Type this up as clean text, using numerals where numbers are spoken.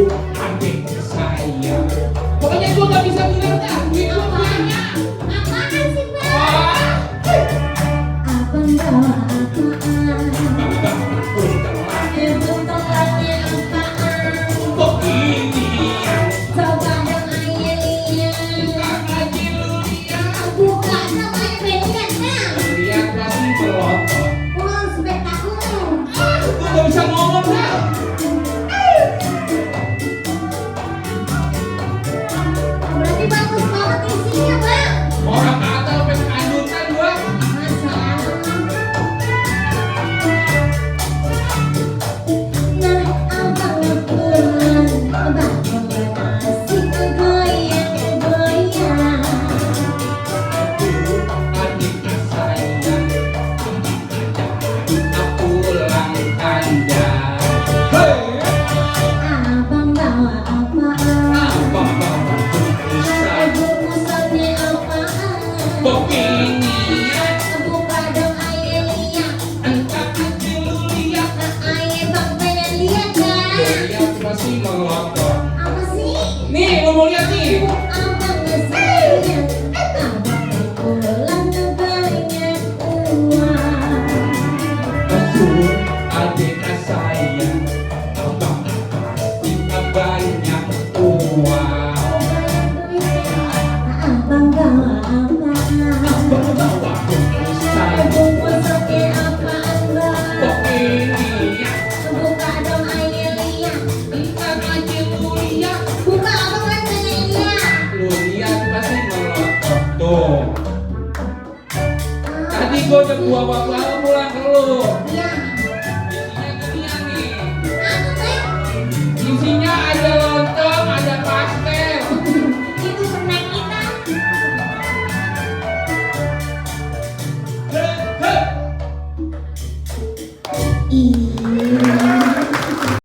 adik saya. Pokoknya gue gak bisa bilang dah. Itu banyak. Apaan sih, Bang? Wah. Abang bawa apaan? Ibu Telurnya apaan? beginian. Coba dong ayah lihat. Kakak dulu lihat. Buka namanya benteng, Bang. Lihat masih melotot. Wow, spektakuler. Gue gak bisa ngomong dah. Berarti bagus banget isinya, Bang. Orang kata sampai kandutan gua. Masa? Nah, abang pulang, abang asik goyang-goyang. Adik sayang, aku pulang anda. Hei, Abang bawa apaan? apa bawa bisa Ibu musolnya apaan? beginian? Buka dong ayah lihat. Entah kecil lu lihat, Ayah bang pengen lihat kan? lihat masih melotot. Apa sih? Nih, lu mau lihat nih? Abang sayang, abang pulang banyak uang. Aduh, adik sayang, abang pasti banyak uang. Abang bawa apaan? Abang bawa bisa Ibu musolnya apaan bang? beginian. Buka dong ayah lihat. Entah kecil lu lihat, Buka abang kan pengen lihat. lu lihat pasti melotot tuh. Tadi gua udah bawa pulang ke lu. Iya. Isinya ginian nih. Apa bang? Isinya ada lontong, ada pastel. Itu snack kita. Heh, heh. Iya.